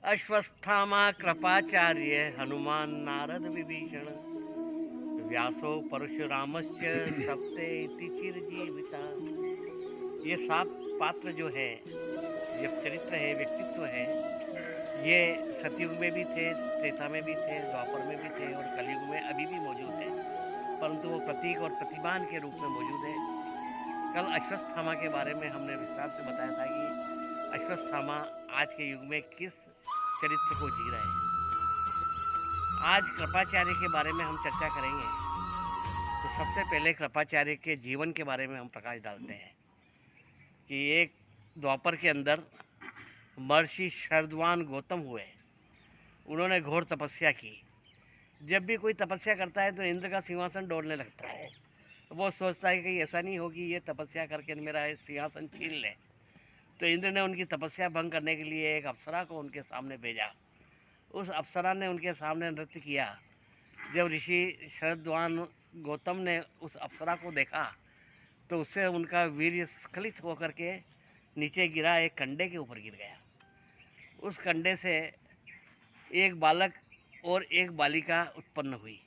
अश्वस्थामा कृपाचार्य हनुमान नारद विभीषण व्यासो परशुरामश्च सप्ते इति चिरजीविता। ये सात पात्र जो है, ये चरित्र है, व्यक्तित्व है, ये सतयुग में भी थे, त्रेता में भी थे, द्वापर में भी थे और कलयुग में अभी भी मौजूद है। परंतु वो प्रतीक और प्रतिमान के रूप में मौजूद है। कल अश्वस्थामा के बारे में हमने विस्तार से बताया था कि अश्वस्थामा आज के युग में किस चरित्र को जी रहे हैं। आज कृपाचार्य के बारे में हम चर्चा करेंगे। तो सबसे पहले कृपाचार्य के जीवन के बारे में हम प्रकाश डालते हैं कि एक द्वापर के अंदर महर्षि शरद्वान गौतम हुए। उन्होंने घोर तपस्या की। जब भी कोई तपस्या करता है तो इंद्र का सिंहासन डोलने लगता है। वो सोचता है कि ऐसा नहीं होगी ये तपस्या करके मेरा सिंहासन छीन ले। तो इंद्र ने उनकी तपस्या भंग करने के लिए एक अप्सरा को उनके सामने भेजा। उस अप्सरा ने उनके सामने नृत्य किया। जब ऋषि शरद्वान गौतम ने उस अप्सरा को देखा तो उससे उनका वीर्य स्खलित होकर के नीचे गिरा, एक कंडे के ऊपर गिर गया। उस कंडे से एक बालक और एक बालिका उत्पन्न हुई।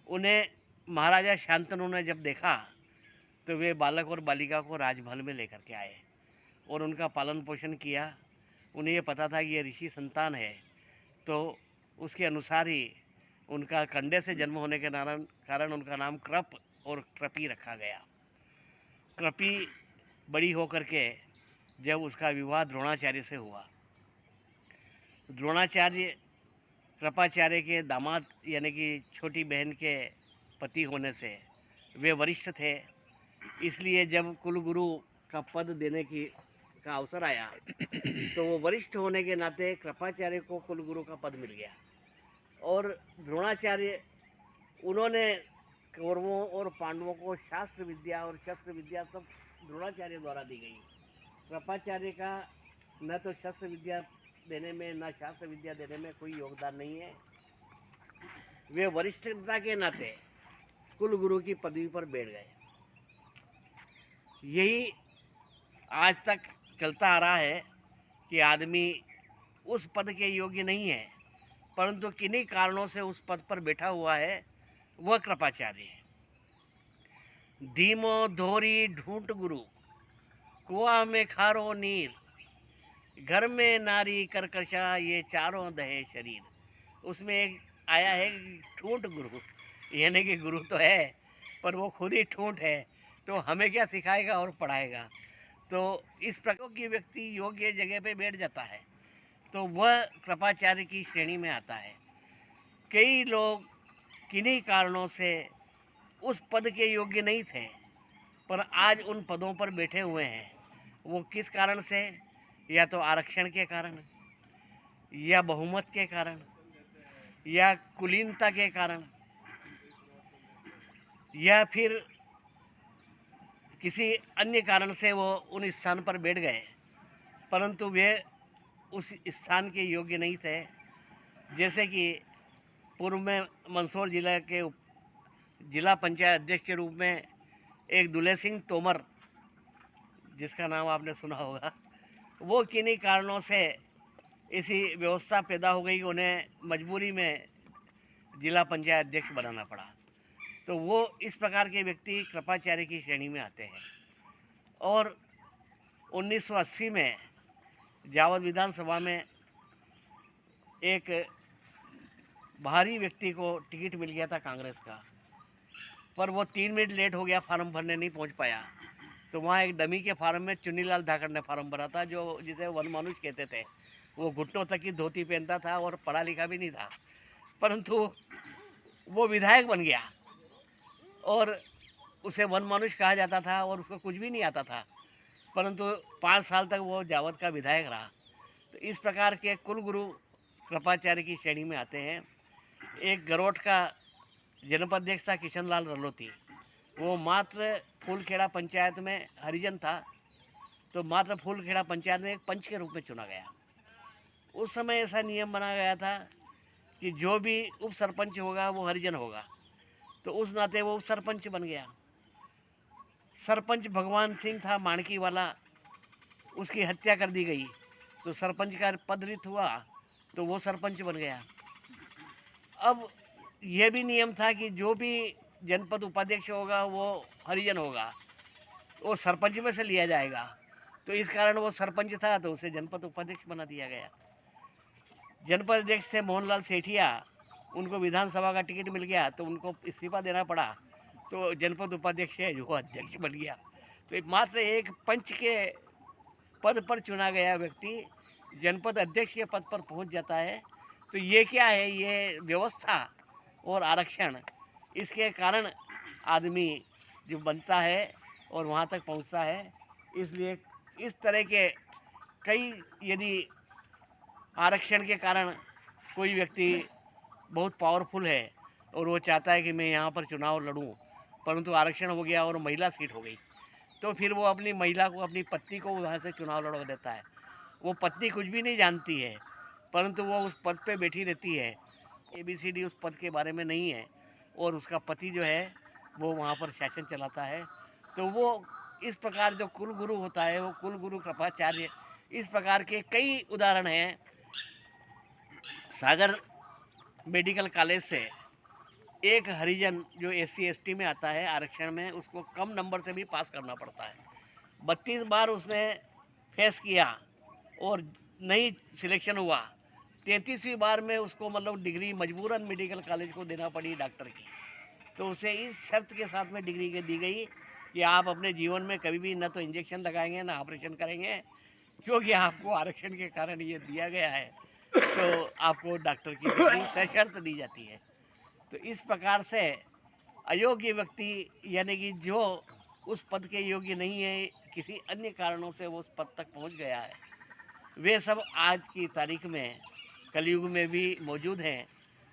उन्हें महाराजा शांतनु ने जब देखा तो वे बालक और बालिका को राजमहल में लेकर के आए और उनका पालन पोषण किया। उन्हें ये पता था कि ये ऋषि संतान है, तो उसके अनुसार ही उनका कंडे से जन्म होने के कारण उनका नाम कृप और कृपी रखा गया। कृपी बड़ी होकर के जब उसका विवाह द्रोणाचार्य से हुआ, द्रोणाचार्य कृपाचार्य के दामाद यानी कि छोटी बहन के पति होने से वे वरिष्ठ थे। इसलिए जब कुलगुरु का पद देने का अवसर आया तो वो वरिष्ठ होने के नाते कृपाचार्य को कुलगुरु का पद मिल गया। और द्रोणाचार्य, उन्होंने कौरवों और पांडवों को शास्त्र विद्या और शस्त्र विद्या सब द्रोणाचार्य द्वारा दी गई। कृपाचार्य का न तो शस्त्र विद्या देने में न शास्त्र विद्या देने में कोई योगदान नहीं है। वे वरिष्ठता के नाते कुलगुरु की पदवी पर बैठ गए। यही आज तक चलता आ रहा है कि आदमी उस पद के योग्य नहीं है, परंतु किन्हीं कारणों से उस पद पर बैठा हुआ है, वह कृपाचार्य है। धीमो धोरी ढूंढ गुरु, कुआ में खारो नीर, घर में नारी करकशा, ये चारों दहे शरीर। उसमें एक आया है ठूंठ गुरु, यानी कि गुरु तो है पर वो खुद ही ठूंठ है, तो हमें क्या सिखाएगा और पढ़ाएगा। तो इस प्रकार की व्यक्ति योग्य जगह पे बैठ जाता है तो वह कृपाचार्य की श्रेणी में आता है। कई लोग किन्हीं कारणों से उस पद के योग्य नहीं थे पर आज उन पदों पर बैठे हुए हैं। वो किस कारण से? या तो आरक्षण के कारण, या बहुमत के कारण, या कुलीनता के कारण, या फिर किसी अन्य कारण से वो उन स्थान पर बैठ गए, परंतु वे उस स्थान के योग्य नहीं थे। जैसे कि पूर्व में मंदसौर जिला के जिला पंचायत अध्यक्ष के रूप में एक दुले सिंह तोमर, जिसका नाम आपने सुना होगा, वो किन्हीं कारणों से ऐसी व्यवस्था पैदा हो गई, उन्हें मजबूरी में जिला पंचायत अध्यक्ष बनाना पड़ा। तो वो इस प्रकार के व्यक्ति कृपाचार्य की श्रेणी में आते हैं। और 1980 में जावद विधानसभा में एक बाहरी व्यक्ति को टिकट मिल गया था कांग्रेस का, पर वो 3 मिनट लेट हो गया, फार्म भरने नहीं पहुंच पाया। तो वहाँ एक डमी के फार्म में चुन्नीलाल धाकड़ ने फार्म भरा था, जो जिसे वन मानुष कहते थे। वो घुटनों तक की धोती पहनता था और पढ़ा लिखा भी नहीं था, परंतु वो विधायक बन गया और उसे वन मानुष कहा जाता था और उसको कुछ भी नहीं आता था, परंतु 5 साल तक वो जावद का विधायक रहा। तो इस प्रकार के कुलगुरु कृपाचार्य की श्रेणी में आते हैं। एक गरोठ का जनपद अध्यक्ष था किशन लाल रलोती, वो मात्र फूलखेड़ा पंचायत में हरिजन था, तो मात्र फूलखेड़ा पंचायत में एक पंच के रूप में चुना गया। उस समय ऐसा नियम बना गया था कि जो भी उप सरपंच होगा वो हरिजन होगा, तो उस नाते वो उप सरपंच बन गया। सरपंच भगवान सिंह था माणकी वाला, उसकी हत्या कर दी गई तो सरपंच का पद रिक्त हुआ तो वो सरपंच बन गया। अब यह भी नियम था कि जो भी जनपद उपाध्यक्ष होगा वो हरिजन होगा, वो सरपंच में से लिया जाएगा। तो इस कारण वो सरपंच था तो उसे जनपद उपाध्यक्ष बना दिया गया। जनपद अध्यक्ष थे मोहनलाल सेठिया, उनको विधानसभा का टिकट मिल गया तो उनको इस्तीफा देना पड़ा, तो जनपद उपाध्यक्ष है जो अध्यक्ष बन गया। तो मात्र एक पंच के पद पर चुना गया व्यक्ति जनपद अध्यक्ष के पद पर पहुंच जाता है। तो ये क्या है, ये व्यवस्था और आरक्षण, इसके कारण आदमी जो बनता है और वहाँ तक पहुँचता है। इसलिए इस तरह के कई, यदि आरक्षण के कारण कोई व्यक्ति बहुत पावरफुल है और वो चाहता है कि मैं यहाँ पर चुनाव लड़ूं, परंतु आरक्षण हो गया और महिला सीट हो गई, तो फिर वो अपनी महिला को, अपनी पत्नी को वहाँ से चुनाव लड़वा देता है। वो पत्नी कुछ भी नहीं जानती है, परंतु वो उस पद पे बैठी रहती है, ABCD उस पद के बारे में नहीं है, और उसका पति जो है वो वहाँ पर शासन चलाता है। तो वो इस प्रकार जो कुल गुरु होता है, वो कुल गुरु कृपाचार्य, इस प्रकार के कई उदाहरण हैं। सागर मेडिकल कॉलेज से एक हरिजन जो SC ST में आता है आरक्षण में, उसको कम नंबर से भी पास करना पड़ता है। 32 बार उसने फेस किया और नहीं सिलेक्शन हुआ। 33वीं बार में उसको मतलब डिग्री मजबूरन मेडिकल कॉलेज को देना पड़ी डॉक्टर की। तो उसे इस शर्त के साथ में डिग्री दी गई कि आप अपने जीवन में कभी भी न तो इंजेक्शन लगाएंगे ना ऑपरेशन करेंगे, क्योंकि आपको आरक्षण के कारण ये दिया गया है, तो आपको डॉक्टर की डिग्री सशर्त दी जाती है। तो इस प्रकार से अयोग्य व्यक्ति, यानी कि जो उस पद के योग्य नहीं है, किसी अन्य कारणों से वो उस पद तक पहुंच गया है, वे सब आज की तारीख में कलयुग में भी मौजूद हैं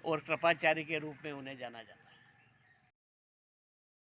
और कृपाचार्य के रूप में उन्हें जाना जाता है।